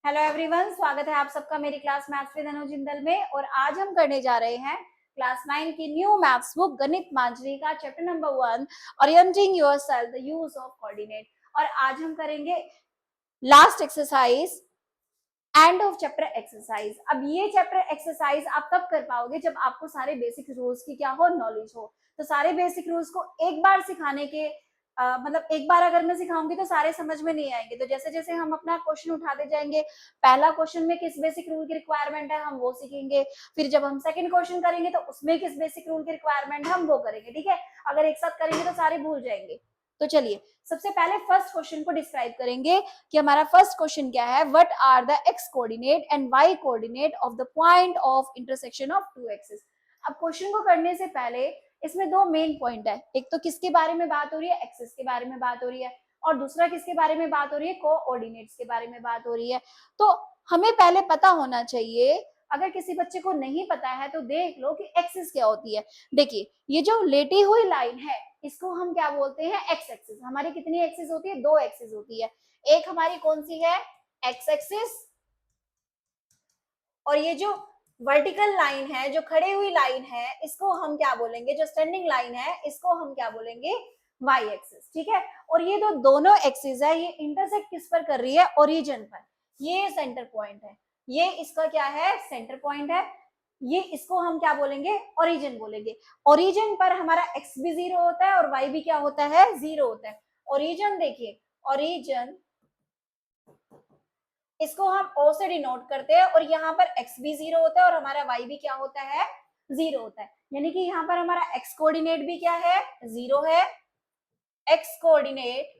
Hello everyone, स्वागत है आप सबका मेरी क्लास मैथ्स विद अनु जिंदल में। और आज हम करने जा रहे हैं क्लास 9 की न्यू मैथ्स बुक गणित मांजरी का chapter number 1 orienting yourself the use of coordinate. और आज हम करेंगे last exercise, end of chapter exercise. अब ये चैप्टर एक्सरसाइज आप तब कर पाओगे जब आपको सारे बेसिक रूल्स की क्या हो, नॉलेज हो। तो सारे बेसिक रूल्स को एक बार सिखाने के मतलब एक बार अगर मैं सिखाऊंगी तो सारे समझ में नहीं आएंगे। तो जैसे जैसे हम अपना क्वेश्चन उठाते जाएंगे, पहला क्वेश्चन में किस बेसिक रूल की रिक्वायरमेंट है हम वो सीखेंगे, फिर जब हम सेकंड क्वेश्चन करेंगे तो उसमें किस बेसिक रूल की रिक्वायरमेंट है हम वो करेंगे। ठीक है, अगर एक साथ करेंगे तो सारे भूल जाएंगे। तो चलिए सबसे पहले फर्स्ट क्वेश्चन को डिस्क्राइब करेंगे कि हमारा फर्स्ट क्वेश्चन क्या है। What are the x coordinate and y coordinate of the point of intersection of two axis. अब क्वेश्चन को करने से पहले इसमें दो मेन पॉइंट है। एक तो किसके बारे में बात हो रही है, एक्सिस के बारे में बात हो रही है, और दूसरा किसके बारे में बात हो रही है, कोऑर्डिनेट्स के बारे में बात हो रही है। तो हमें पहले पता होना चाहिए, अगर किसी बच्चे को नहीं पता है तो देख लो कि एक्सिस क्या होती है। देखिए ये जो लेटी हुई लाइन है इसको हम क्या बोलते हैं, एक्स एक्सिस। हमारी कितनी एक्सिस होती है, दो एक्सिस होती है। एक हमारी कौन सी है, एक्स एक्सिस, और ये जो वर्टिकल लाइन है, जो खड़ी हुई लाइन है, इसको हम क्या बोलेंगे, जो स्टैंडिंग लाइन है इसको हम क्या बोलेंगे, वाई एक्सिस। ठीक है, और ये जो दोनों एक्सिस है ये इंटरसेक्ट किस पर कर रही है, ओरिजिन पर। ये सेंटर पॉइंट है, ये इसका क्या है, सेंटर पॉइंट है। ये इसको हम क्या बोलेंगे, ओरिजिन बोलेंगे। ओरिजिन पर हमारा एक्स भी 0 होता है और वाई भी क्या होता है, 0 होता है। ओरिजिन देखिए, ओरिजिन इसको हम ओ से डिनोट करते हैं, और यहाँ पर x भी 0 होता है और हमारा y भी क्या होता है, 0 होता है। यानी कि यहाँ पर हमारा x कोऑर्डिनेट भी क्या है, 0 है। x कोऑर्डिनेट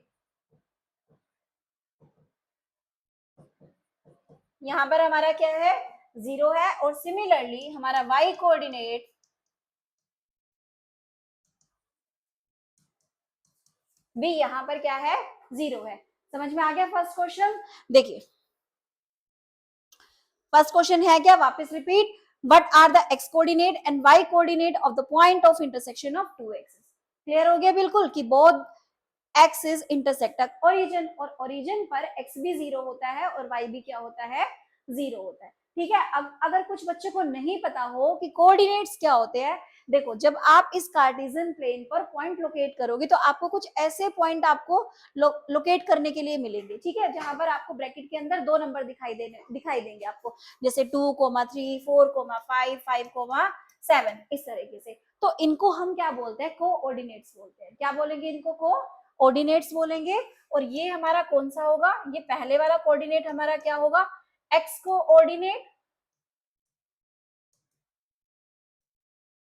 यहाँ पर हमारा क्या है, 0 है। और सिमिलरली हमारा y कोऑर्डिनेट भी यहाँ पर क्या है, 0 है। समझ में आ गया फर्स्ट क्वेश्चन। देखिए फर्स्ट क्वेश्चन है क्या, वापस repeat, what are the x coordinate and y coordinate of the point of intersection of two axis. Clear हो गया बिल्कुल कि both axis intersect at origin, और ओरिजिन पर एक्स भी 0 होता है और वाई भी क्या होता है, 0 होता है। ठीक है, अब अगर कुछ बच्चों को नहीं पता हो कि कोऑर्डिनेट्स क्या होते हैं, देखो जब आप इस कार्टेशियन प्लेन पर पॉइंट लोकेट करोगे तो आपको कुछ ऐसे पॉइंट आपको लोकेट करने के लिए मिलेंगे। ठीक है, जहां पर आपको ब्रैकेट के अंदर दो नंबर दिखाई देंगे आपको, जैसे 2,3, 4,5, 5,7 इस तरीके से। तो इनको हम क्या बोलते हैं, कोऑर्डिनेट्स बोलते हैं। क्या बोलेंगे इनको, कोऑर्डिनेट्स बोलेंगे। और ये हमारा कौन सा होगा, ये पहले वाला कोऑर्डिनेट हमारा क्या होगा, एक्स कोऑर्डिनेट,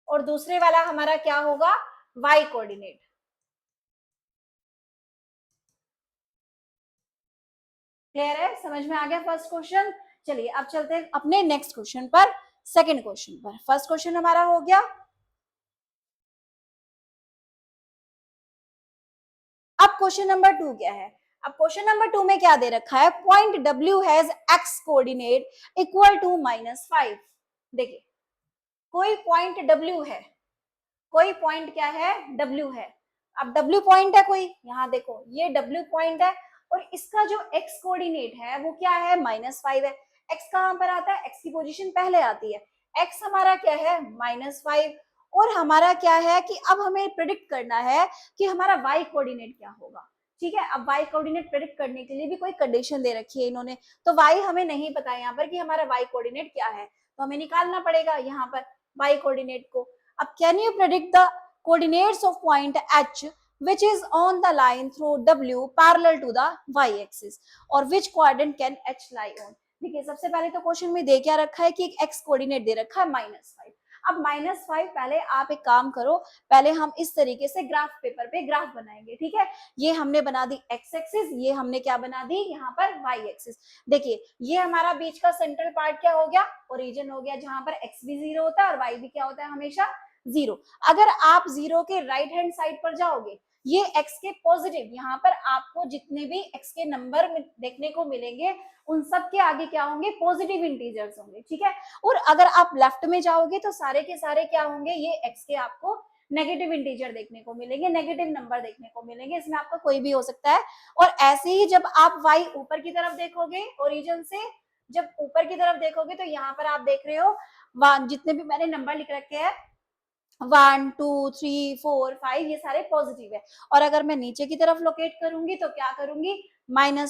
और दूसरे वाला हमारा क्या होगा, वाई कोऑर्डिनेट। क्लियर है, समझ में आ गया फर्स्ट क्वेश्चन। चलिए अब चलते हैं अपने नेक्स्ट क्वेश्चन पर, सेकंड क्वेश्चन पर। फर्स्ट क्वेश्चन हमारा हो गया। अब क्वेश्चन नंबर 2 क्या है। अब क्वेश्चन नंबर 2 में क्या दे रखा है, point W has x coordinate equal to -5। देखिए कोई पॉइंट W है, कोई पॉइंट क्या है, W है। अब W पॉइंट है कोई, यहाँ देखो ये W पॉइंट है, और इसका जो x कोऑर्डिनेट है वो क्या है, -5 है। x कहां पर आता है, x की पोजीशन पहले आती है। x हमारा क्या है, -5। और हमारा क्या है कि अब हमें प्रेडिक्ट करना है कि हमारा y कोऑर्डिनेट क्या होगा। ठीक है, अब y कोऑर्डिनेट प्रेडिक्ट करने के लिए भी कोई कंडीशन दे रखी है इन्होंने। तो y हमें नहीं पता यहाँ पर कि हमारा y कोऑर्डिनेट क्या है, तो हमें निकालना पड़ेगा यहाँ पर y कोऑर्डिनेट को। अब can you predict the coordinates of point H which is on the line through W parallel to the y-axis, और which quadrant can H lie on। देखिए सबसे पहले तो क्वेश्चन में दे क्या रखा है कि एक x कोऑर्डिनेट दे रखा है -5। अब -5, पहले आप एक काम करो, पहले हम इस तरीके से ग्राफ पेपर पे ग्राफ बनाएंगे। ठीक है, ये हमने बना दी x एक्सिस, ये हमने क्या बना दी यहाँ पर y एक्सिस। देखिए ये हमारा बीच का सेंट्रल पार्ट क्या हो गया, ओरिजिन हो गया, जहां पर x भी 0 होता है और y भी क्या होता है, हमेशा 0। अगर आप 0 के राइट हैंड साइड पर जाओगे, ये x के पॉजिटिव, यहाँ पर आपको जितने भी x के नंबर देखने को मिलेंगे उन सब के आगे क्या होंगे, पॉजिटिव इंटीजर्स होंगे। ठीक है, और अगर आप लेफ्ट में जाओगे तो सारे के सारे क्या होंगे, ये x के आपको नेगेटिव इंटीजर देखने को मिलेंगे, नेगेटिव नंबर देखने को मिलेंगे, इसमें आपका कोई भी हो सकता है। और ऐसे ही जब आप y ऊपर की तरफ देखोगे ओरिजिन से, जब ऊपर की तरफ देखोगे तो यहाँ पर आप देख रहे हो जितने भी मैंने नंबर लिख रखे हैं 1 2 3 4 5 ये सारे पॉजिटिव है। और अगर मैं नीचे की तरफ लोकेट करूंगी तो क्या करूंगी, -1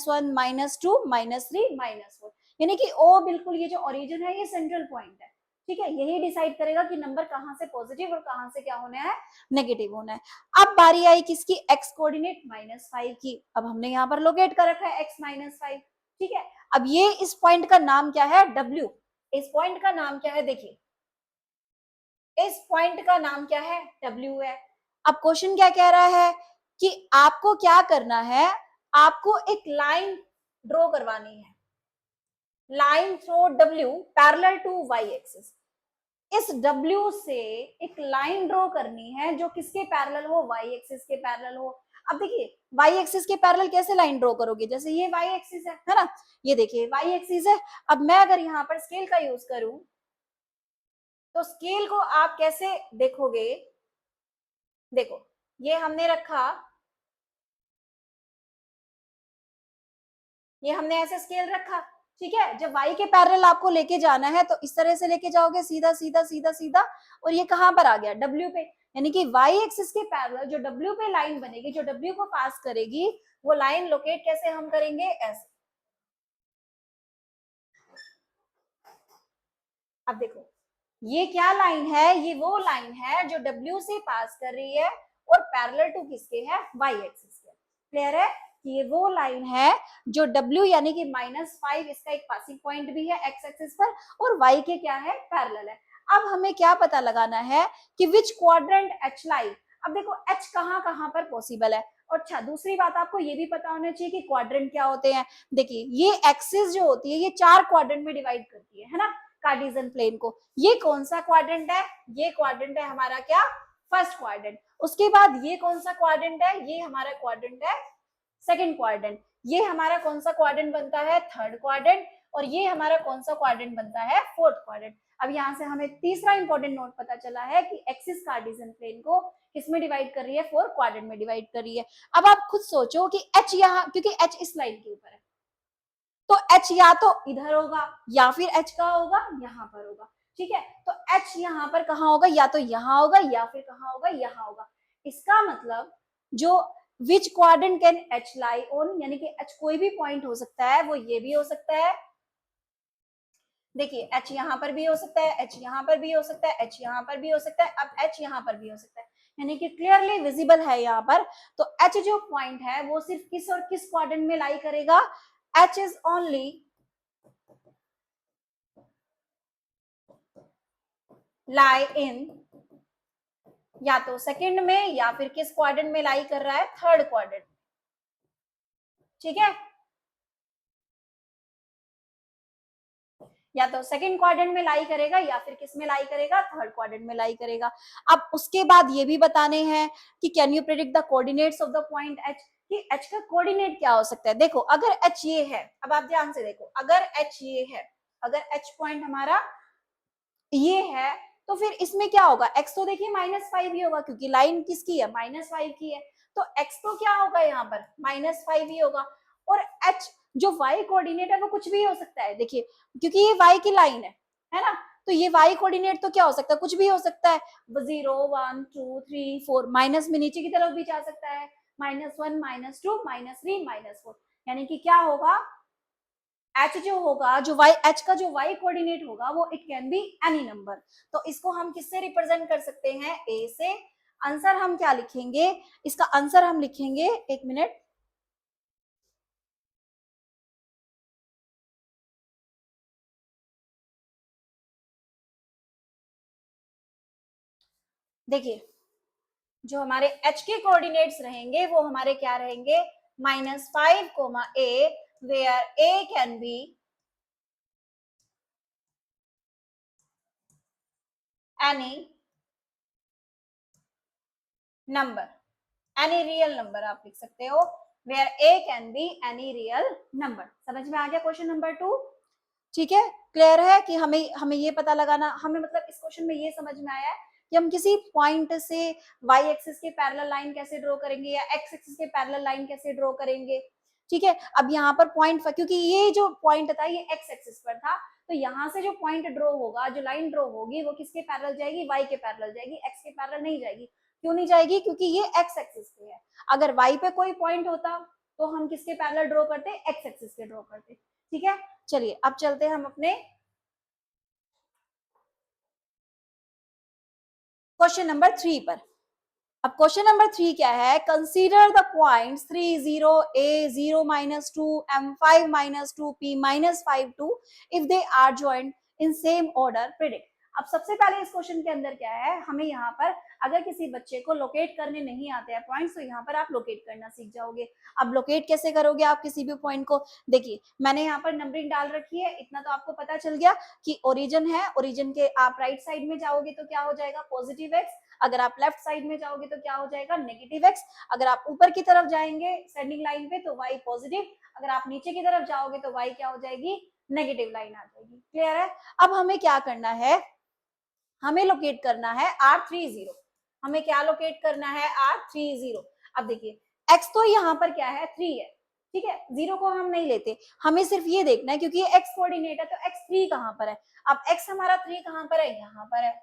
-2 -3 -4, यानी कि ओ बिल्कुल ये जो ओरिजिन है ये सेंट्रल पॉइंट है। ठीक है, यही डिसाइड करेगा कि नंबर कहाँ से पॉजिटिव और कहाँ से क्या होना है, नेगेटिव होना है। अब बारी आई किसकी, एक्स कोऑर्डिनेट -5 की। अब हमने यहाँ पर लोकेट कर रखा है x -5। ठीक है, अब ये इस पॉइंट का नाम क्या है, W। इस पॉइंट का नाम क्या है, देखिए इस पॉइंट का नाम क्या है, W है। अब क्वेश्चन क्या कह रहा है कि आपको क्या करना है, आपको एक लाइन ड्रॉ करवानी है, line through W parallel to y axis. इस W से एक लाइन ड्रॉ करनी है जो किसके पैरेलल हो, y एक्सिस के पैरेलल हो। अब देखिए y एक्सिस के पैरेलल कैसे लाइन ड्रॉ करोगे, जैसे ये y एक्सिस है ना, ये देखिए y एक्सिस है। अब मैं अगर यहाँ पर स्केल का यूज करूं तो स्केल को आप कैसे देखोगे, देखो ये हमने रखा, ये हमने ऐसे स्केल रखा। ठीक है, जब y के पैरेलल आपको लेके जाना है तो इस तरह से लेके जाओगे, सीधा सीधा सीधा सीधा, और ये कहां पर आ गया, W पे। यानी कि y एक्सिस के पैरेलल जो W पे लाइन बनेगी, जो W को पास करेगी, वो लाइन लोकेट कैसे हम करेंगे, ऐसे। अब देखो ये क्या लाइन है, ये वो लाइन है जो W से पास कर रही है और पैरेलल टू किसके है, y एक्सिस के। क्लियर है कि ये वो लाइन है जो W यानी कि -5 इसका एक पासिंग पॉइंट भी है x एक्सिस पर और y के क्या है, पैरेलल है। अब हमें क्या पता लगाना है कि विच क्वाड्रेंट h लाई। अब देखो h कहां कहां पर पॉसिबल है। और अच्छा दूसरी बात आपको ये भी पता होना चाहिए कि क्वाड्रेंट क्या होते हैं। देखिए ये एक्सिस जो होती है ये 4 क्वाड्रेंट में डिवाइड करती है ना, कार्टेशियन प्लेन को। ये कौन सा क्वाड्रेंट है, ये क्वाड्रेंट है हमारा क्या, फर्स्ट क्वाड्रेंट। उसके बाद ये कौन सा क्वाड्रेंट है, ये हमारा क्वाड्रेंट है सेकंड क्वाड्रेंट। ये हमारा कौन सा क्वाड्रेंट बनता है, थर्ड क्वाड्रेंट। और ये हमारा कौन सा क्वाड्रेंट बनता है, फोर्थ क्वाड्रेंट। अब यहाँ से हमें तीसरा इंपॉर्टेंट नोट पता चला है कि एक्सिस कार्टेशियन प्लेन को किसमें डिवाइड कर रही है, 4 क्वाड्रेंट में डिवाइड कर रही है। अब आप खुद सोचो कि एच यहाँ, क्योंकि एच इस लाइन के ऊपर है तो एच या तो इधर होगा या फिर एच कहाँ होगा, यहाँ पर होगा। ठीक है, तो एच यहाँ पर कहाँ होगा, या तो यहाँ होगा या फिर कहाँ होगा, यहाँ होगा। इसका मतलब जो विच quadrant can H lie on, यानी कि एच कोई भी पॉइंट हो सकता है, वो ये भी हो सकता है। देखिए एच यहाँ पर भी हो सकता है, एच यहाँ पर भी हो सकता है, एच यहाँ पर भी हो सकता है, अब एच यहाँ पर भी हो सकता है, यानी कि क्लियरली विजिबल है यहाँ पर। तो एच जो पॉइंट है वो सिर्फ किस और किस क्वाड्रेंट में लाई करेगा, एच इज ओनली लाई इन या तो सेकंड में या फिर किस क्वाड्रेंट में लाई कर रहा है, थर्ड क्वाड्रेंट। ठीक है, या तो सेकंड क्वाड्रेंट में लाई करेगा या फिर किस में लाई करेगा, थर्ड क्वाड्रेंट में लाई करेगा। अब उसके बाद ये भी बताने हैं कि can you predict the coordinates of the point H, कि एच का कोऑर्डिनेट क्या हो सकता है। देखो अगर एच ये है, अब आप ध्यान से देखो, अगर एच ये है, अगर एच पॉइंट हमारा ये है तो फिर इसमें क्या होगा, x तो देखिए -5 ही होगा क्योंकि लाइन किसकी है, -5 की है। तो x तो क्या होगा यहाँ पर, -5 ही होगा। और h जो y कोऑर्डिनेट है वो कुछ भी हो सकता है, देखिए क्योंकि ये y की लाइन है ना, तो ये y कोऑर्डिनेट तो क्या हो सकता है, कुछ भी हो सकता है। 0 1 2 3 4, माइनस में नीचे की तरफ भी जा सकता है, -1 -2 -3 -4, यानी कि क्या होगा, एच जो होगा, जो वाई एच का जो वाई कोऑर्डिनेट होगा वो it can be any number. तो इसको हम किससे रिप्रेजेंट कर सकते हैं, ए से। आंसर हम क्या लिखेंगे, इसका आंसर हम लिखेंगे, एक मिनट, देखिए जो हमारे एच के कोऑर्डिनेट्स रहेंगे वो हमारे क्या रहेंगे, -5 a where a can be any number, any real number आप लिख सकते हो, where a can be any real number. समझ में आ गया क्वेश्चन नंबर 2। ठीक है, क्लियर है कि हमें हमें ये पता लगाना, हमें मतलब इस क्वेश्चन में ये समझ में आया है कि हम किसी पॉइंट से y एक्सिस के पैरेलल लाइन कैसे ड्रॉ करेंगे या x एक्सिस के पैरेलल लाइन कैसे ड्रॉ करेंगे। ठीक है। अब यहाँ पर पॉइंट, क्योंकि ये जो पॉइंट था ये एक्स एक्सिस पर था, तो यहाँ से जो पॉइंट ड्रॉ होगा, जो लाइन ड्रॉ होगी, वो किसके पैरेलल जाएगी? वाई के पैरेलल जाएगी, एक्स के पैरेलल नहीं जाएगी। क्यों नहीं जाएगी? क्योंकि ये एक्स एक्सिस पे है। अगर वाई पे कोई पॉइंट होता तो हम किसके पैरेलल ड्रॉ करते? एक्स एक्सिस के ड्रॉ करते। ठीक है, चलिए अब चलते हैं हम अपने क्वेश्चन नंबर 3 पर। अब क्वेश्चन नंबर 3 क्या है? Consider the points 3 0 a 0 -2 m 5 -2 p -5 2 if they are joint in same order, predict. अब सबसे पहले इस क्वेश्चन के अंदर क्या है, हमें यहाँ पर अगर किसी बच्चे को लोकेट करने नहीं आते हैं पॉइंट्स, तो यहाँ पर आप लोकेट करना सीख जाओगे। अब लोकेट कैसे करोगे आप किसी भी पॉइंट को? देखिए मैंने यहाँ पर नंबरिंग डाल रखी है, इतना तो आपको पता चल गया कि ओरिजिन है, ओरिजिन के आप राइट साइड में जाओगे तो क्या हो जाएगा? Positive x. अगर आप लेफ्ट साइड में जाओगे तो क्या हो जाएगा? Negative x. अगर आप ऊपर की तरफ जाएंगे सेंडिंग लाइन पे तो y पॉजिटिव, अगर आप नीचे की तरफ जाओगे तो y क्या हो जाएगी? नेगेटिव लाइन आ जाएगी। क्लियर है? अब हमें क्या करना है? हमें लोकेट करना है R30। हमें क्या लोकेट करना है? R30। अब देखिए x तो यहाँ पर क्या है? 3 है, ठीक है, 0 को हम नहीं लेते, हमें सिर्फ ये देखना है क्योंकि ये x कोऑर्डिनेट है तो x3 कहाँ पर है? अब x हमारा 3 कहाँ पर है? यहाँ पर है।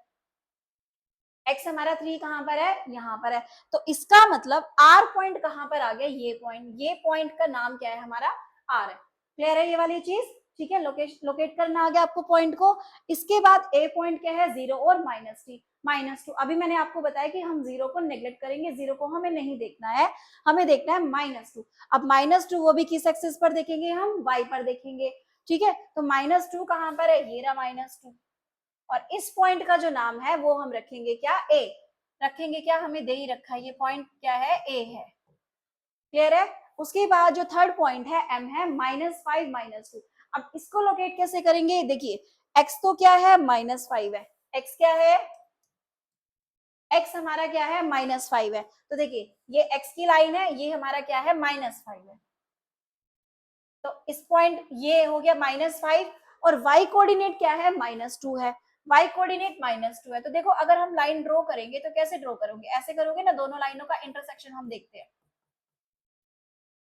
x हमारा 3 कहां पर है? यहाँ पर है। तो इसका मतलब r पॉइंट कहां पर आ गया? ये पॉइंट का नाम क्या है? हमारा r है। क्लियर है ये वाली चीज? ठीक है, लोकेट करना आ गया आपको पॉइंट को। इसके बाद a पॉइंट क्या है? 0 और -2। अभी मैंने आपको बताया कि हम 0 को नेग्लेक्ट करेंगे, 0 को हमें नहीं देखना है, हमें देखना है -2। अब -2 वो भी किस एक्सिस पर देखेंगे? हम y पर देखेंगे। ठीक है, तो -2 कहां पर है? ये रहा -2। और इस पॉइंट का जो नाम है वो हम रखेंगे क्या? ए। रखेंगे क्या? हमें दे ही रखा है, ये पॉइंट क्या है? ए है। क्लियर है? उसके बाद जो थर्ड पॉइंट है एम है -5 -2। अब इसको लोकेट कैसे करेंगे? देखिए एक्स तो क्या है? -5 है। एक्स क्या है? एक्स हमारा क्या है? -5 है। तो देखिए ये एक्स की लाइन है, ये हमारा क्या है? -5 है। तो इस पॉइंट ये हो गया -5 और y कोऑर्डिनेट क्या है? -2 है। y कोऑर्डिनेट -2 है। तो देखो अगर हम लाइन ड्रॉ करेंगे तो कैसे ड्रॉ करोगे? ऐसे करोगे ना, दोनों लाइनों का इंटरसेक्शन हम देखते हैं।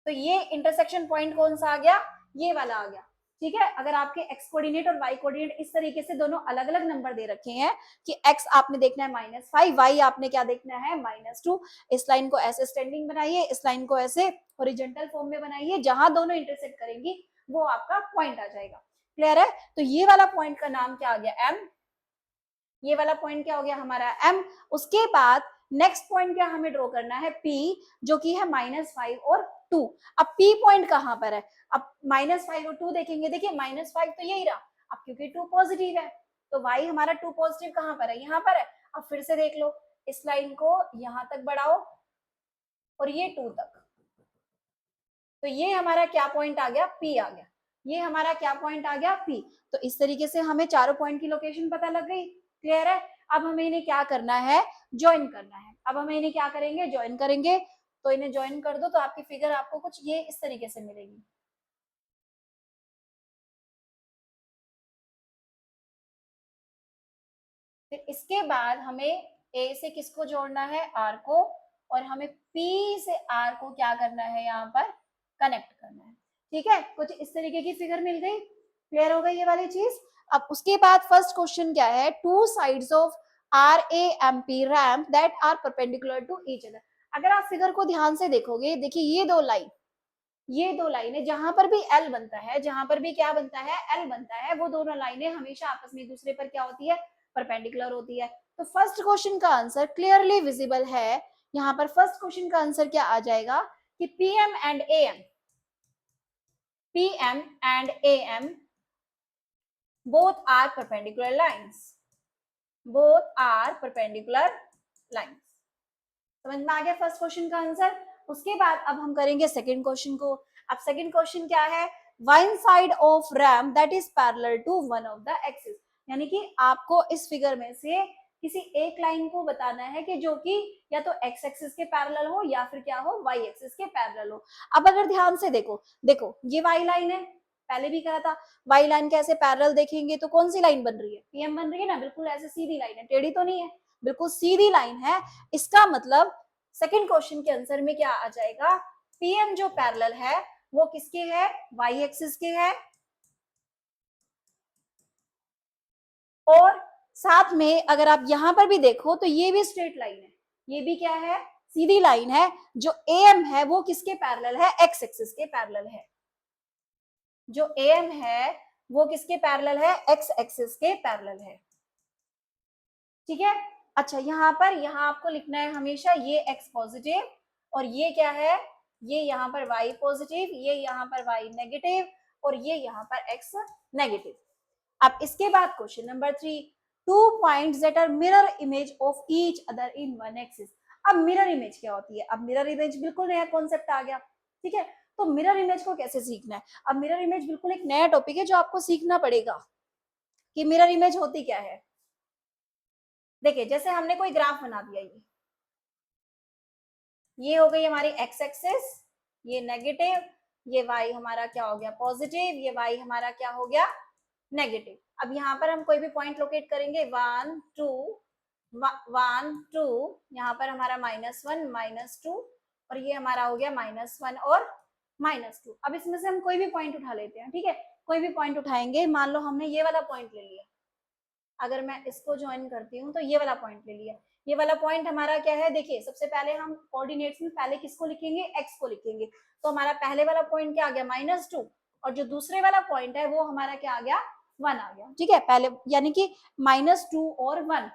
तो ये इंटरसेक्शन पॉइंट कौन सा आ गया? ये वाला आ गया। ठीक है, अगर आपके x कोऑर्डिनेट और y कोऑर्डिनेट इस तरीके से दोनों अलग अलग नंबर दे रखे हैं कि x आपने देखना है -5, y आपने क्या देखना है? -2। इस लाइन को ऐसे स्टैंडिंग बनाइए, इस लाइन को ऐसे हॉरिजॉन्टल फॉर्म में बनाइए, जहां दोनों इंटरसेक्ट करेंगी वो आपका पॉइंट आ जाएगा। क्लियर है? तो ये वाला पॉइंट का नाम क्या आ गया? m। ये वाला पॉइंट क्या हो गया? हमारा m। उसके बाद नेक्स्ट पॉइंट क्या हमें ड्रॉ करना है? p, जो कि है -5 और 2। अब p पॉइंट कहां पर है? अब -5 और 2 देखेंगे, देखिए -5 तो यही रहा, अब क्योंकि 2 पॉजिटिव है तो y हमारा 2 पॉजिटिव कहां पर है? यहाँ पर है। अब फिर से देख लो, इस लाइन को यहां तक बढ़ाओ और ये 2 तक, तो ये हमारा क्या पॉइंट आ गया? p आ गया। ये हमारा क्या पॉइंट आ गया? p। तो इस तरीके से हमें चारों पॉइंट की लोकेशन पता लग गई। क्लियर है? अब हमें इन्हें क्या करना है? ज्वाइन करना है। अब हमें इन्हें क्या करेंगे? ज्वाइन करेंगे। तो इन्हें ज्वाइन कर दो तो आपकी फिगर आपको कुछ ये इस तरीके से मिलेगी। फिर इसके बाद हमें ए से किसको जोड़ना है? आर को। और हमें पी से आर को क्या करना है? यहाँ पर कनेक्ट करना है। ठीक है, कुछ इस तरीके की फिगर मिल गई। क्लियर हो गई ये वाली चीज? अब उसके बाद फर्स्ट क्वेश्चन क्या है? Two sides of R A M P ramp that are perpendicular to each other. अगर आप फिगर को ध्यान से देखोगे, देखिए ये दो लाइनें जहां पर भी एल बनता है, जहां पर भी क्या बनता है? एल बनता है, वो दोनों लाइनें हमेशा आपस में एक दूसरे पर क्या होती है? परपेंडिकुलर होती है। तो फर्स्ट क्वेश्चन का आंसर क्लियरली विजिबल है। यहाँ पर फर्स्ट क्वेश्चन का आंसर क्या आ जाएगा कि PM and am both are perpendicular lines, both are perpendicular lines। समझ में आ गया फर्स्ट क्वेश्चन का आंसर? उसके बाद अब हम करेंगे सेकंड क्वेश्चन को। अब सेकंड क्वेश्चन क्या है? One side of ramp that is parallel to one of the axis, यानी कि आपको इस फिगर में से किसी एक लाइन को बताना है कि जो कि या तो एक्स एक्सिस के पैरेलल हो या फिर क्या हो? वाई एक्सिस के पैरेलल हो। अब अगर ध्यान से देखो ये वाई लाइन है, पहले भी कहा था वाई लाइन के ऐसे पैरेलल देखेंगे तो कौन सी लाइन बन रही है? पीएम बन रही है ना, बिल्कुल ऐसे सीधी लाइन है, टेढ़ी तो नहीं है, बिल्कुल सीधी लाइन है। इसका मतलब सेकंड क्वेश्चन के आंसर में क्या आ जाएगा? पीएम जो पैरेलल है वो किसके है, वाई एक्सिस के है। और साथ में अगर आप यहां पर भी देखो तो ये भी स्ट्रेट लाइन है, ये भी क्या है, सीधी लाइन है। जो एम है वो किसके पैरेलल है, एक्स एक्सिस के पैरेलल है। जो एम है वो किसके पैरेलल है, एक्स एक्सिस के पैरेलल है। ठीक है। अच्छा यहाँ पर, यहाँ आपको लिखना है हमेशा ये एक्स पॉजिटिव और ये क्या है, ये यहाँ पर वाई पॉजिटिव, ये यहाँ पर वाई नेगेटिव और ये यहाँ पर एक्स नेगेटिव। अब इसके बाद question number 3, 2 points that are mirror image of each other in one axis. अब मिरर इमेज क्या होती है, अब मिरर इमेज बिल्कुल नया कॉन्सेप्ट आ गया। ठीक है, तो मिरर इमेज को कैसे सीखना है, अब मिरर इमेज बिल्कुल एक नया टॉपिक है जो आपको सीखना पड़ेगा कि मिरर इमेज होती क्या है। देखिए जैसे हमने कोई ग्राफ बना दिया, ये हो गई हमारी एक्स एक्सिस, ये नेगेटिव, ये वाई हमारा क्या हो गया पॉजिटिव, ये वाई हमारा क्या हो गया नेगेटिव। अब यहाँ पर हम कोई भी पॉइंट लोकेट करेंगे, 1 2 1 2, यहाँ पर हमारा -1 -2 और ये हमारा हो गया -1 और -2। अब इसमें से हम कोई भी पॉइंट उठा लेते हैं। ठीक है, कोई भी पॉइंट उठाएंगे, मान लो हमने ये वाला पॉइंट ले लिया, अगर मैं इसको ज्वाइन करती हूँ तो ये वाला पॉइंट ले लिया। ये वाला पॉइंट हमारा क्या है, देखिए सबसे पहले हम कोऑर्डिनेट्स में पहले किसको लिखेंगे, एक्स को लिखेंगे। तो हमारा पहले वाला पॉइंट क्या आ गया -2 और जो दूसरे वाला पॉइंट है वो हमारा क्या आ गया 1 आ गया। ठीक है, पहले यानी कि -2 और 1।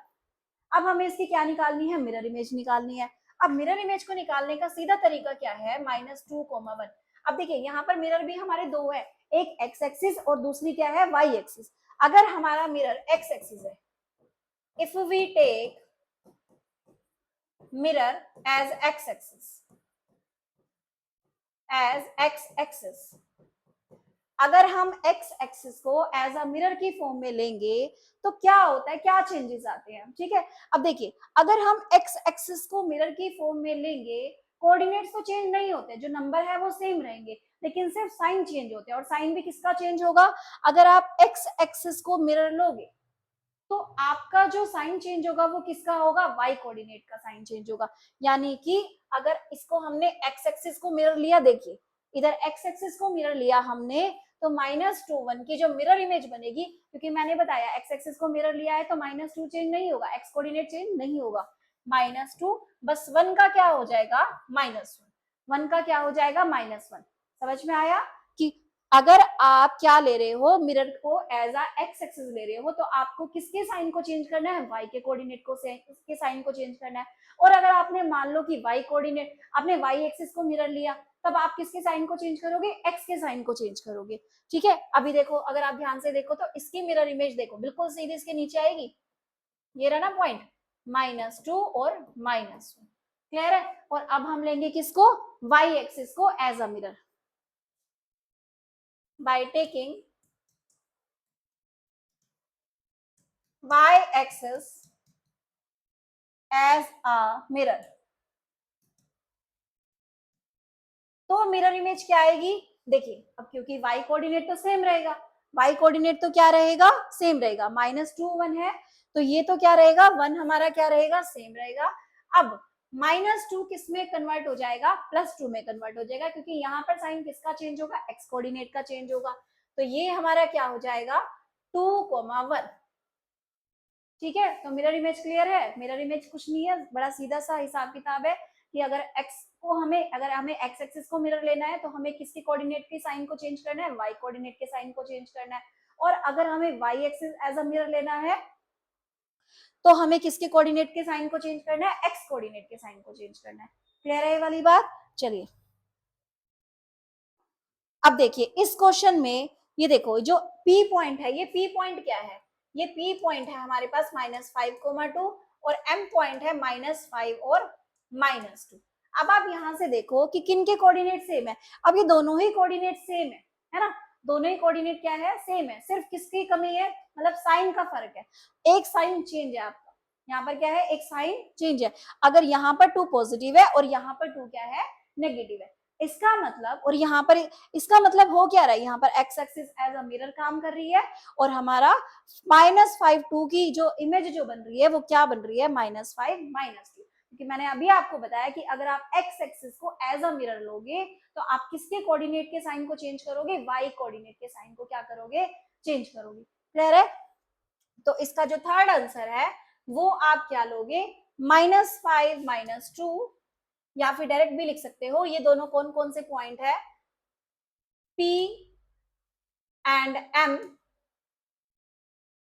अब हमें इसकी क्या निकालनी है, मिरर इमेज निकालनी है। अब मिरर इमेज को निकालने का सीधा तरीका क्या है, -2, 1। अब देखिए यहाँ पर मिरर भी हमारे दो है, एक एक्स एक्सिस और दूसरी क्या है वाई एक्सिस। अगर हमारा मिरर एक्स एक्सिस है, if we take mirror as x axis, अगर हम x एक्सिस को एज अ मिरर की फॉर्म में लेंगे तो क्या होता है, क्या चेंजेस आते हैं। ठीक है, अब देखिए अगर हम x एक्सिस को मिरर की फॉर्म में लेंगे, कोऑर्डिनेट्स तो चेंज नहीं होते, जो नंबर है वो सेम रहेंगे, लेकिन सिर्फ साइन चेंज होते हैं। और साइन भी किसका चेंज होगा, अगर आप x एक्सिस को मिरर लोगे तो आपका जो साइन चेंज होगा वो किसका होगा, वाई कोऑर्डिनेट का साइन चेंज होगा। यानी कि अगर इसको हमने एक्स एक्सिस को मिरर लिया, देखिए इधर एक्स एक्सिस को मिरर लिया हमने, तो -2 1 की जो मिरर इमेज बनेगी, क्योंकि मैंने बताया एक्स एक्सिस को मिरर लिया है तो -2 चेंज नहीं होगा, एक्स कोऑर्डिनेट चेंज नहीं होगा, -2 बस 1 का क्या हो जाएगा -1, 1 का क्या हो जाएगा -1। समझ में आया कि अगर आप क्या ले रहे हो, मिरर को एज अ एक्स एक्सिस ले रहे हो, तो आपको किसके साइन को चेंज करना है, वाई के कोऑर्डिनेट को से उसके साइन को चेंज करना है। और अगर आपने मान लो कि वाई कोऑर्डिनेट, आपने वाई एक्सिस को मिरर लिया, तब आप किसके साइन को चेंज करोगे, एक्स के साइन को चेंज करोगे। ठीक है, अभी देखो अगर आप ध्यान से देखो तो इसकी मिरर इमेज देखो बिल्कुल सीधी इसके नीचे आएगी, ये रहा ना पॉइंट -2 और -1। क्लियर है। और अब हम लेंगे किसको, वाई एक्सिस को as a mirror, by taking y-axis as a mirror। तो मिरर इमेज क्या आएगी, देखिए अब क्योंकि y कोऑर्डिनेट तो सेम रहेगा, y कोऑर्डिनेट तो क्या रहेगा, सेम रहेगा, -2 1 है तो ये तो क्या रहेगा 1 हमारा क्या रहेगा, सेम रहेगा। अब -2 किस में कन्वर्ट हो जाएगा, +2 में कन्वर्ट हो जाएगा, क्योंकि यहाँ पर साइन किसका चेंज होगा, x कोऑर्डिनेट का चेंज होगा। तो ये हमारा क्या हो जाएगा 2, 1। ठीक है, तो मिरर इमेज क्लियर है। मिरर इमेज कुछ नहीं है, बड़ा सीधा सा हिसाब किताब है कि अगर अगर हमें एक्स एक्सिस को मिरर लेना है तो हमें किसके कोऑर्डिनेट के साइन को चेंज करना है, वाई कोऑर्डिनेट के साइन को चेंज करना है। और अगर हमें y axis as a mirror लेना है तो हमें किसके कोऑर्डिनेट के साइन को चेंज करना है, एक्स कोऑर्डिनेट के साइन को चेंज करना है। क्लियर है ये वाली बात। चलिए अब देखिए इस क्वेश्चन में ये देखो जो P पॉइंट है, ये P पॉइंट क्या है, ये P पॉइंट है हमारे पास -5, 2 और M पॉइंट है -5 और -2। अब आप यहां से देखो कि किन के कोऑर्डिनेट सेम है। अब ये दोनों ही कोऑर्डिनेट सेम है ना, दोनों ही कोऑर्डिनेट क्या है, सेम है, सिर्फ किसकी कमी है, मतलब साइन का फर्क है, एक साइन चेंज है आपका, यहाँ पर क्या है, एक साइन चेंज है। अगर यहाँ पर 2 पॉजिटिव है और यहाँ पर 2 क्या है, नेगेटिव है, इसका मतलब, और यहाँ पर इसका मतलब हो क्या रहा है, यहाँ पर x axis as a mirror काम कर रही है और हमारा -5 2 की जो इमेज जो बन रही है वो क्या बन रही है, -5 -2। क्योंकि मैंने अभी आपको बताया कि अगर आप एक्स एक्सिस को एज अ मिरर लोगे तो आप किसके कोऑर्डिनेट के साइन को चेंज करोगे, वाई कोऑर्डिनेट के साइन को क्या करोगे, चेंज करोगे। क्लियर है? तो इसका जो थर्ड आंसर है वो आप क्या लोगे, -5 -2, या फिर डायरेक्ट भी लिख सकते हो। ये दोनों कौन कौन से पॉइंट है, P and M,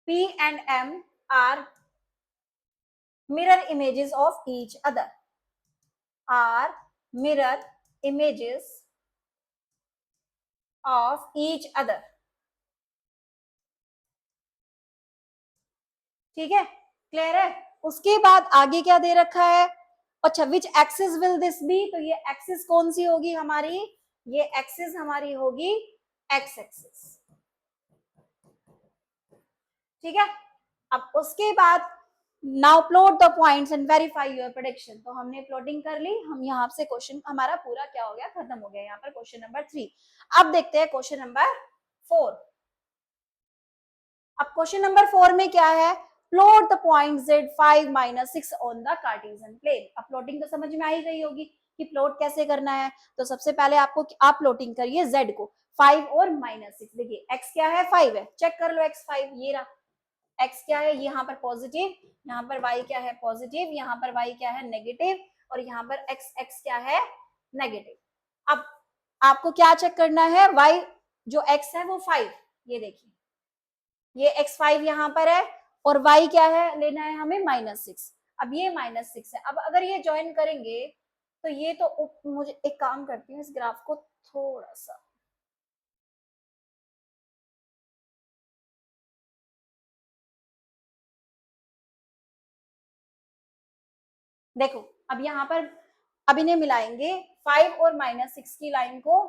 P and M are mirror images of each other, are mirror images of each other। ठीक है, क्लियर है? उसके बाद आगे क्या दे रखा है, अच्छा which axis will this be, तो ये एक्सिस कौन सी होगी हमारी, ये एक्सिस हमारी होगी एक्स एक्सिस। ठीक है, अब उसके बाद now plot the points and verify your prediction. तो हमने प्लॉटिंग कर ली, हम यहाँ से क्वेश्चन हमारा पूरा क्या हो गया, खत्म हो गया यहाँ पर क्वेश्चन नंबर 3। अब देखते हैं क्वेश्चन नंबर 4। अब क्वेश्चन नंबर 4 में क्या है, plot the point z5 - 6 on the Cartesian plane. अब प्लॉटिंग तो समझ में आ ही गई होगी कि प्लॉट कैसे करना है। तो सबसे पहले आपको आप प्लॉटिंग करिए z को 5 और -6। देखिए x क्या है, 5 है, चेक कर लो x 5, ये रहा x क्या है, यहाँ पर पॉजिटिव, यहाँ पर y क्या है पॉजिटिव, यहाँ पर y क्या है नेगेटिव, और यहाँ पर x क्या है नेगेटिव। अब आपको क्या चेक करना है, y जो x है वो 5, ये देखिए ये x5 यहाँ पर है, और y क्या है लेना है हमें -6। अब ये -6 है। अब अगर ये ज्वाइन करेंगे तो ये तो, मुझे एक काम करती हूँ, इस ग्राफ को थोड़ा सा, देखो अब यहाँ पर अब इन्हें मिलाएंगे 5 और -6 की लाइन को,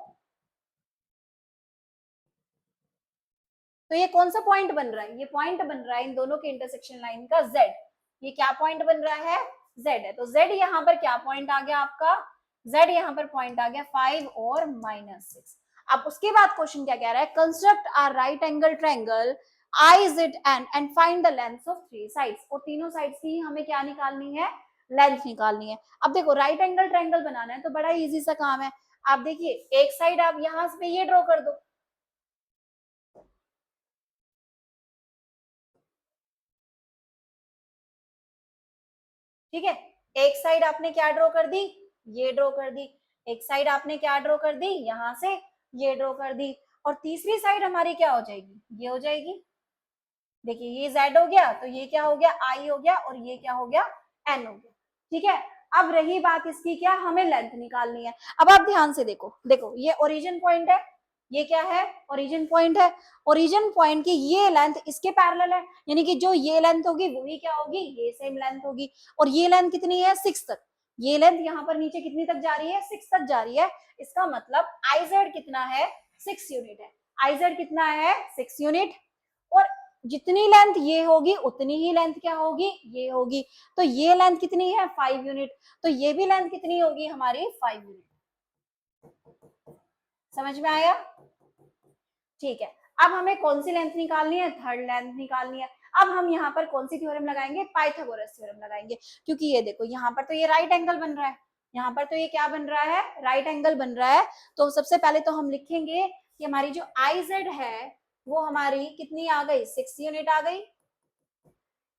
तो ये कौन सा पॉइंट बन रहा है, ये पॉइंट बन रहा है इन दोनों के इंटरसेक्शन लाइन का z। ये क्या पॉइंट बन रहा है, z है। तो z यहाँ पर क्या पॉइंट आ गया आपका, z यहाँ पर पॉइंट आ गया 5 और -6। अब उसके बाद क्वेश्चन क्या कह रहा है, construct a right angle triangle IZN and find the length of 3 sides. और तीनों साइड्स की हमें क्या निकालनी है, लेंथ निकालनी है। अब देखो राइट एंगल ट्रायंगल बनाना है तो बड़ा इजी सा काम है। आप देखिए एक साइड आप यहाँ पे ये ड्रॉ कर दो, ठीक है, एक साइड आपने क्या ड्रॉ कर दी, ये ड्रॉ कर दी, एक साइड आपने क्या ड्रॉ कर दी, यहां से ये ड्रॉ कर दी, और तीसरी साइड हमारी क्या हो जाएगी, ये हो जाएगी। देखिए ये z हो गया, तो ये क्या हो गया i हो गया, और ये क्या हो गया n हो गया। ठीक है, अब रही बात इसकी क्या, हमें लेंथ निकालनी है। अब आप ध्यान से देखो, देखो ये ओरिजिन पॉइंट है, ये क्या है ओरिजिन पॉइंट है, ओरिजिन पॉइंट की ये लेंथ इसके पैरेलल है, यानी कि जो ये लेंथ होगी वही क्या होगी, ये सेम लेंथ होगी। और ये लेंथ कितनी है 6 तक, ये लेंथ यहाँ पर नीचे कितनी तक जा रही है 6 तक जा रही है। इसका मतलब IZ कितना है 6 यूनिट है, IZ कितना है 6 यूनिट, और जितनी लेंथ ये होगी उतनी ही लेंथ क्या होगी, ये होगी। तो ये लेंथ कितनी है 5 यूनिट, तो ये भी लेंथ कितनी होगी हमारी 5 यूनिट। समझ में आया? ठीक है, अब हमें कौन सी लेंथ निकालनी है, थर्ड लेंथ निकालनी है। अब हम यहाँ पर कौन सी थ्योरम लगाएंगे, पाइथागोरस थ्योरम लगाएंगे, क्योंकि ये देखो यहाँ पर तो ये राइट एंगल बन रहा है, यहाँ पर तो ये क्या बन रहा है, राइट एंगल बन रहा है। तो सबसे पहले तो हम लिखेंगे कि हमारी जो IZ है वो हमारी कितनी आ गई 6 यूनिट आ गई।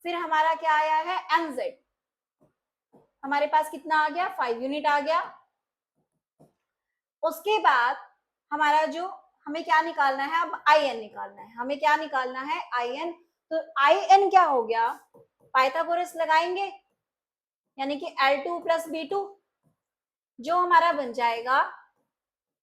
फिर हमारा क्या आया है MZ, हमारे पास कितना आ गया 5 यूनिट आ गया। उसके बाद हमारा जो हमें क्या निकालना है, अब IN निकालना है, हमें क्या निकालना है IN। तो IN क्या हो गया, पाइथागोरस लगाएंगे, यानी कि L2 + B2, जो हमारा बन जाएगा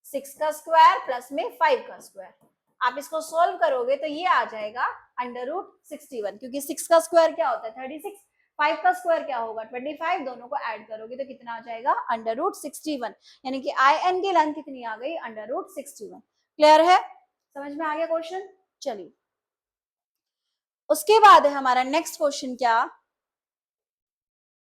6 का स्क्वायर प्लस में 5 का स्क्वायर। आप इसको सोल्व करोगे तो ये आ जाएगा √61, क्योंकि 6 का स्क्वायर क्या होता है 36, 5 का स्क्वायर क्या होगा 25, दोनों को ऐड करोगे तो कितना आ जाएगा √61, यानी कि IN की लेंथ कितनी आ गई √61। क्लियर है, समझ में आ गया क्वेश्चन। चलिए उसके बाद है हमारा नेक्स्ट क्वेश्चन, क्या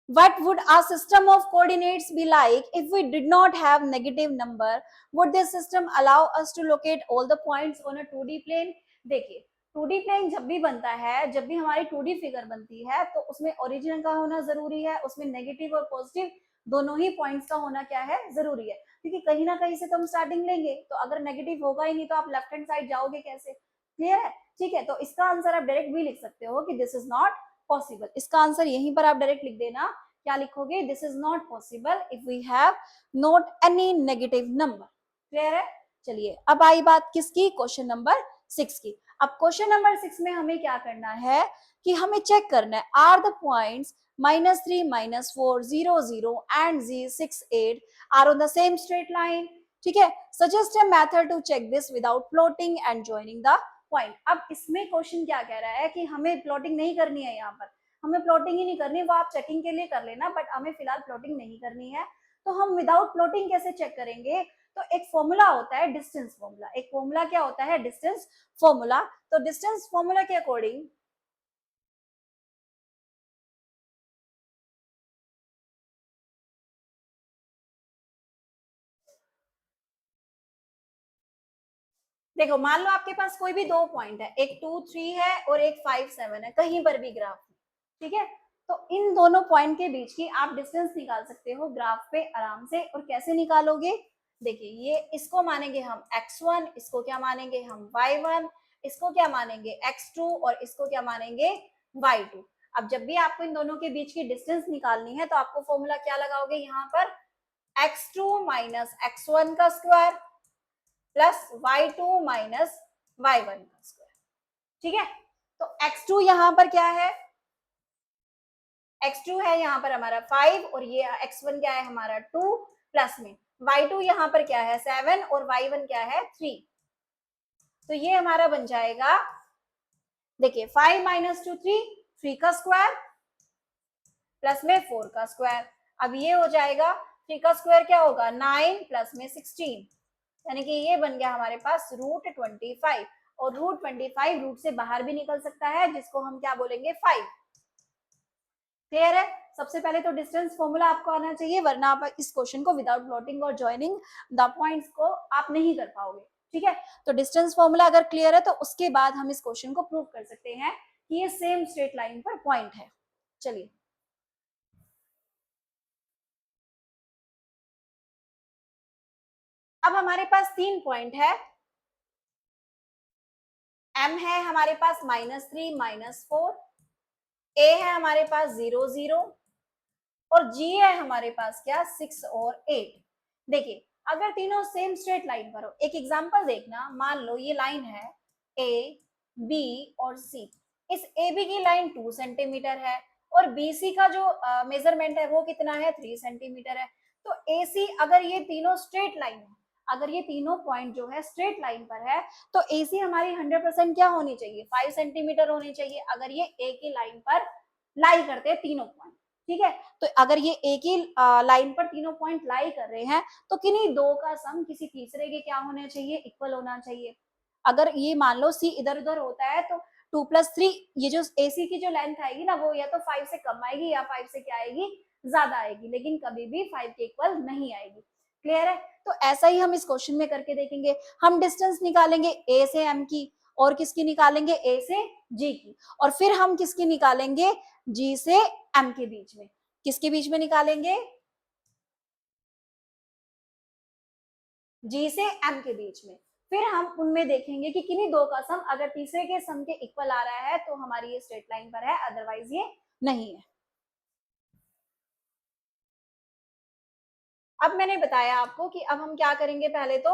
what would our system of coordinates be like if we did not have negative number? Would this system allow us to locate all the points on a 2D plane? देखिए 2D plane जब भी बनता है, जब भी हमारी 2D figure बनती है, तो उसमें ओरिजिन का होना जरूरी है, उसमें नेगेटिव और पॉजिटिव दोनों ही पॉइंट्स का होना क्या है, जरूरी है, क्योंकि कहीं ना कहीं से तो हम स्टार्टिंग लेंगे, तो अगर नेगेटिव होगा ही नहीं तो आप लेफ्ट हैंड साइड जाओगे कैसे? क्लियर है? ठीक है, तो इसका आंसर आप डायरेक्ट भी लिख सकते हो कि दिस इज नॉट पॉसिबल। इसका आंसर यहीं पर आप डायरेक्ट लिख देना, क्या लिखोगे? This is not possible if we have not any negative number. Clear है? चलिए अब आई बात किसकी? क्वेश्चन नंबर 6 की। अब क्वेश्चन नंबर 6 में हमें क्या करना है कि हमें चेक करना है, are the points -3, -4, 0, 0 and Z6, 8 are on the same straight line. ठीक है, suggest a method to check this without plotting and joining the point. अब इसमें क्वेश्चन क्या कह रहा है कि हमें प्लॉटिंग नहीं करनी है, यहाँ पर हमें प्लॉटिंग ही नहीं करनी, वो आप चेकिंग के लिए कर लेना, बट हमें फिलहाल प्लॉटिंग नहीं करनी है। तो हम विदाउट प्लॉटिंग कैसे चेक करेंगे? तो एक फॉर्मूला होता है डिस्टेंस फॉर्मूला। एक फॉर्मूला क्या होता है? Distance formula. तो डिस्टेंस फॉर्मूला के अकॉर्डिंग देखो, मान लो आपके पास कोई भी दो पॉइंट है, एक 2, 3 है और एक 5, 7 है, कहीं पर भी ग्राफ में, ठीक है, तो इन दोनों पॉइंट के बीच की आप डिस्टेंस निकाल सकते हो ग्राफ पे आराम से। और कैसे निकालोगे? देखिए, ये इसको मानेंगे हम x1, इसको क्या मानेंगे हम y1, इसको क्या मानेंगे x2 और इसको क्या मानेंगे y2। अब जब भी आपको इन दोनों के बीच की डिस्टेंस निकालनी है तो आपको फॉर्मूला क्या लगाओगे? यहाँ पर x2 माइनस x1 का square plus y2 minus y1 का स्क्वायर। ठीक है, तो x2 यहां पर क्या है? x2 है यहाँ पर हमारा 5 और ये x1 क्या है हमारा 2, प्लस में y2 यहाँ पर क्या है 7 और y1 क्या है 3। तो ये हमारा बन जाएगा, देखिए 5 माइनस 2 3, 3 का स्क्वायर प्लस में 4 का स्क्वायर। अब ये हो जाएगा 3 का स्क्वायर क्या होगा 9 प्लस में 16, यानी कि ये बन गया हमारे पास √25। और √25 रूट से बाहर भी निकल सकता है, जिसको हम क्या बोलेंगे 5। क्लियर है? सबसे पहले तो डिस्टेंस फॉर्मूला आपको आना चाहिए, वरना आप इस क्वेश्चन को विदाउट प्लॉटिंग और जॉइनिंग द पॉइंट्स को आप नहीं कर पाओगे। ठीक है, तो डिस्टेंस फॉर्मूला अगर क्लियर है तो उसके बाद हम इस क्वेश्चन को प्रूव कर सकते हैं कि ये सेम स्ट्रेट लाइन पर पॉइंट है। चलिए, अब हमारे पास 3 पॉइंट है, m है हमारे पास -3, -4, a है हमारे पास 0, 0 और g है हमारे पास क्या 6 और 8। देखिए, अगर तीनों सेम स्ट्रेट लाइन पर हो, एक एग्जांपल देखना, मान लो ये लाइन है a, b और c। इस ए बी की लाइन 2 सेंटीमीटर है और बी सी का जो मेजरमेंट है वो कितना है 3 सेंटीमीटर है। तो ए सी, अगर ये तीनों स्ट्रेट लाइन है, अगर ये तीनों पॉइंट जो है स्ट्रेट लाइन पर है, तो ए सी हमारी 100% क्या होनी चाहिए 5 सेंटीमीटर होनी चाहिए, अगर ये ए की लाइन पर लाई करते हैं तीनों पॉइंट। ठीक है, तो अगर ये एक ही लाइन पर तीनों पॉइंट लाई कर रहे हैं तो किन्हीं दो का सम किसी तीसरे के क्या होना चाहिए, इक्वल होना चाहिए। अगर ये मान लो सी इधर उधर होता है तो 2+3, ये जो AC की जो लेंथ आएगी ना वो या तो 5 से कम आएगी या 5 से क्या आएगी ज्यादा आएगी, लेकिन कभी भी 5 के इक्वल नहीं आएगी। क्लियर है? तो ऐसा ही हम इस क्वेश्चन में करके देखेंगे। हम डिस्टेंस निकालेंगे A से M की, और किसकी निकालेंगे A से G की, और फिर हम किसकी निकालेंगे G से M के बीच में। किसके बीच में निकालेंगे? G से M के बीच में। फिर हम उनमें देखेंगे कि किन्हीं दो का सम अगर तीसरे के सम के इक्वल आ रहा है तो हमारी ये स्ट्रेट लाइन पर है, अदरवाइज ये नहीं है। अब मैंने बताया आपको कि अब हम क्या करेंगे, पहले तो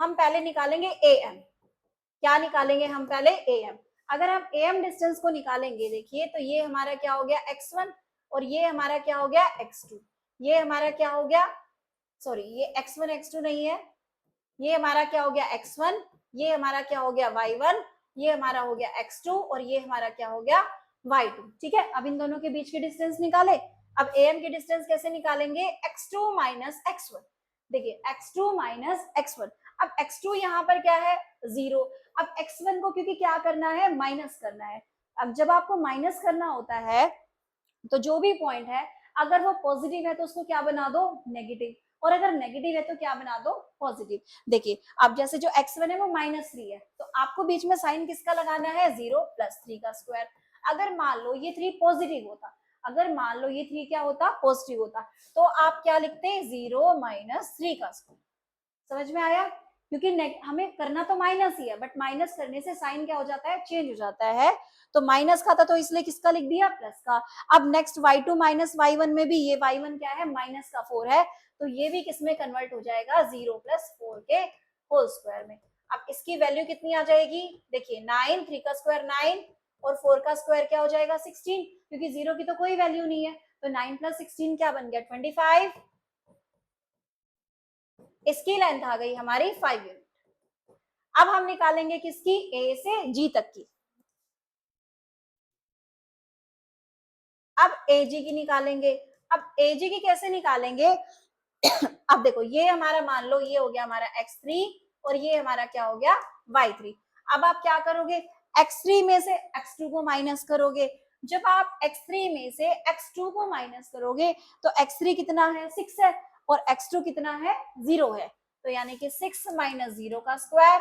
हम पहले निकालेंगे AM। क्या निकालेंगे हम पहले AM। अगर हम AM डिस्टेंस को निकालेंगे, देखिए तो ये हमारा क्या हो गया x1 और ये हमारा क्या हो गया x2। ये हमारा क्या हो गया, सॉरी ये x1 x2 नहीं है, ये हमारा क्या हो गया x1, ये हमारा क्या हो गया y1, ये हमारा हो गया x2 और ये हमारा क्या हो गया y2। ठीक है, अब इन दोनों के बीच की डिस्टेंस निकाले। अब AM की डिस्टेंस कैसे निकालेंगे, x2 माइनस x1। देखिए x2 माइनस x1, अब x2 यहाँ पर क्या है 0। अब x1 को क्योंकि क्या करना है माइनस करना है। अब जब आपको माइनस करना होता है तो जो भी पॉइंट है अगर वो पॉजिटिव है तो उसको क्या बना दो नेगेटिव, और अगर नेगेटिव है तो क्या बना दो, पॉजिटिव। देखिए अब जैसे जो x1 है वो -3 है, तो आपको बीच में साइन किसका लगाना है, 0 + 3 का स्क्वायर। अगर मान लो ये 3 पॉजिटिव होता, अगर मान लो ये 3 क्या होता, पॉजिटिव होता, तो आप क्या लिखते हैं, 0 - 3 का स्क्वायर। समझ में आया? क्योंकि हमें करना तो माइनस ही है, बट माइनस करने से साइन क्या हो जाता है, चेंज हो जाता है। तो माइनस का था तो इसलिए किसका लिख दिया, प्लस का। अब नेक्स्ट y2 - y1 में भी ये y1 क्या है, -4 है, तो ये भी किसमें कन्वर्ट हो जाएगा, 0 + 4 के होल स्क्वायर में। अब इसकी वैल्यू कितनी आ जाएगी, देखिए 9, 3 का स्क्वायर 9 और 4 का स्क्वायर क्या हो जाएगा, 16, क्योंकि 0 की तो कोई वैल्यू नहीं है, तो 9 + 16 क्या बन गया, 25। इसकी लेंथ आ गई हमारी 5 यूनिट। अब हम निकालेंगे किसकी, ए से जी तक की। अब एजी की निकालेंगे। अब एजी की कैसे निकालेंगे अब देखो ये हमारा मान लो ये हो गया हमारा x3 और ये हमारा क्या हो गया, y3। अब आप क्या करोगे, x3 में से x2 को माइनस करोगे। जब आप x3 में से x2 को माइनस करोगे तो x3 कितना है, 6 है, और x2 कितना है, 0 है। तो यानी कि 6 - 0 का स्क्वायर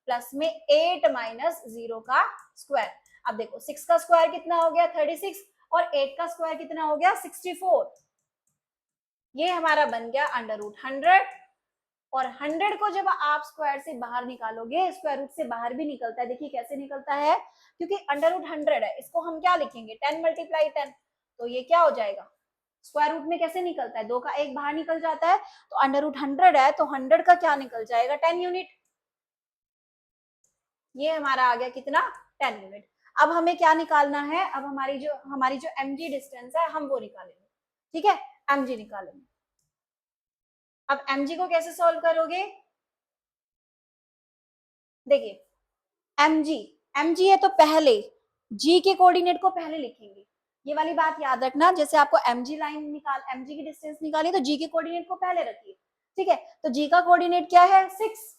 प्लस में 8 - 0 का स्क्वायर। अब देखो 6 का स्क्वायर कितना हो गया, 36, और 8 का स्क्वायर कितना हो गया, 64। ये हमारा बन गया √100। और 100 को जब आप स्क्वायर से बाहर निकालोगे, स्क्वायर रूट से बाहर भी निकलता है, देखिए कैसे निकलता है, क्योंकि √100 है, इसको हम क्या लिखेंगे, 10 × 10। तो ये क्या हो जाएगा, स्क्वायर रूट में कैसे निकलता है, 2 का 1 बाहर निकल जाता है, तो √100 है, तो 100 का क्या निकल जाएगा, 10 यूनिट। ये हमारा आ गया कितना, 10 यूनिट। अब हमें क्या निकालना है, अब हमारी जो mg डिस्टेंस है हम वो निकालेंगे, ठीक है, mg निकालेंगे। अब mg को कैसे सॉल्व करोगे, देखिए mg है तो पहले g के कोऑर्डिनेट को पहले लिखेंगे। ये वाली बात याद रखना, जैसे आपको mg की डिस्टेंस निकाली तो g के कोऑर्डिनेट को पहले रखिए, ठीक है। तो g का कोऑर्डिनेट क्या है, 6,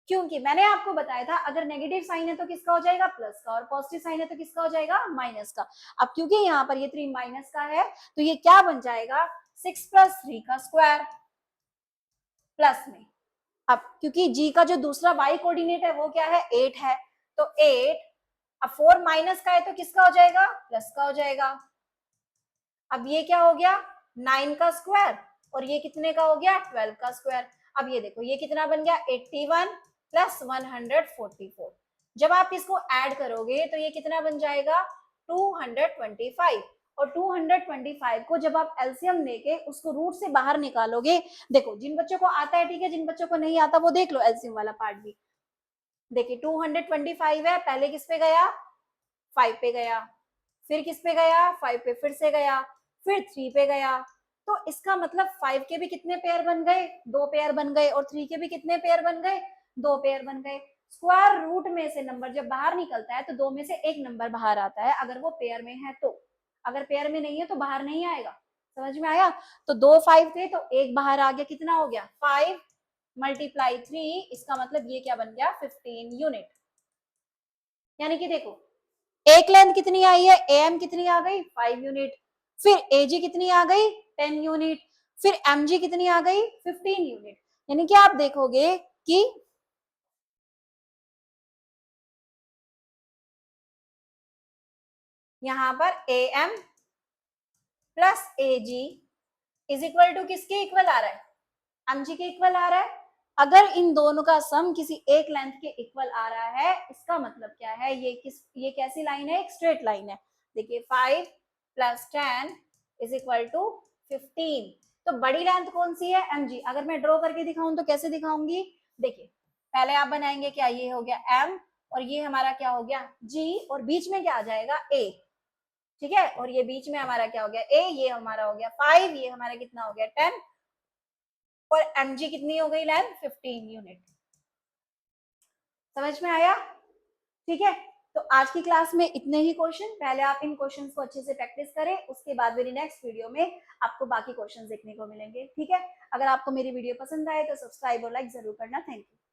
क्योंकि मैंने आपको बताया था अगर नेगेटिव साइन है तो किसका हो जाएगा, प्लस का, और पॉजिटिव साइन है तो किसका हो जाएगा, माइनस का। अब क्योंकि यहाँ पर ये 3 माइनस का है तो ये क्या बन जाएगा, 6 + 3 का स्क्वायर प्लस में। अब क्योंकि g का जो दूसरा y कोऑर्डिनेट है वो क्या है, 8 है, तो 8। अब 4 माइनस का है तो किसका हो जाएगा, प्लस का हो जाएगा। अब ये क्या हो गया, 9 का स्क्वायर, और ये कितने का हो गया, 12 का स्क्वायर। अब ये देखो ये कितना बन गया, 81 + 144। जब आप इसको ऐड करोगे तो ये कितना बन जाएगा, 225। और 225 को जब आप एलसीएम लेके उसको रूट से बाहर निकालोगे, देखो जिन बच्चों को आता है ठीक है, जिन बच्चों को नहीं आता वो देख लो एलसीएम वाला पार्ट भी। देखिए 225 है, पहले किस पे गया, 5 पे गया, फिर किस पे गया, 5 पे फिर से गया, फिर 3 पे गया। तो इसका मतलब 5 के भी कितने पेयर बन गए, 2 पेयर बन गए, और 3 के भी कितने पेयर बन गए, 2 पेयर बन गए। स्क्वायर रूट में से नंबर जब बाहर निकलता है तो 2 में से एक नंबर बाहर आता है, अगर वो पेयर में है तो। अगर पेयर में नहीं है तो बाहर नहीं आएगा। समझ में आया? तो 2 5 थे तो एक बाहर आ गया, कितना हो गया, 5 × 3, इसका मतलब ये क्या बन गया, 15 यूनिट। यानी कि देखो एक लेंथ कितनी आई है, एम कितनी आ गई, 5 यूनिट, फिर एजी कितनी आ गई, 10 यूनिट, फिर एमजी कितनी आ गई, 15 यूनिट। यानी कि आप देखोगे कि यहां पर M plus AG is equal to किसके इक्वल आ रहा है, एमजी के इक्वल आ रहा है। अगर इन दोनों का सम किसी एक लेंथ के इक्वल आ रहा है, इसका मतलब क्या है, ये कैसी लाइन है, एक स्ट्रेट लाइन है। देखिए 5 + 10 इज इक्वल टू 15। तो बड़ी लेंथ कौन सी है, mg। अगर मैं ड्रॉ करके दिखाऊं तो कैसे दिखाऊंगी, देखिए पहले आप बनाएंगे क्या, ये हो गया m और ये हमारा क्या हो गया g, और बीच में क्या आ जाएगा a, ठीक है। और ये बीच में हमारा क्या हो गया a, ये हमारा हो गया 5, ये हमारा कितना हो गया 10, और mg कितनी हो गई लेंथ, 15 यूनिट। समझ में आया, ठीक है। तो आज की क्लास में इतने ही क्वेश्चन, पहले आप इन क्वेश्चंस को अच्छे से प्रैक्टिस करें, उसके बाद मेरी नेक्स्ट वीडियो में आपको बाकी क्वेश्चंस देखने को मिलेंगे, ठीक है। अगर आपको मेरी वीडियो पसंद आए तो सब्सक्राइब और लाइक जरूर करना। Thank you.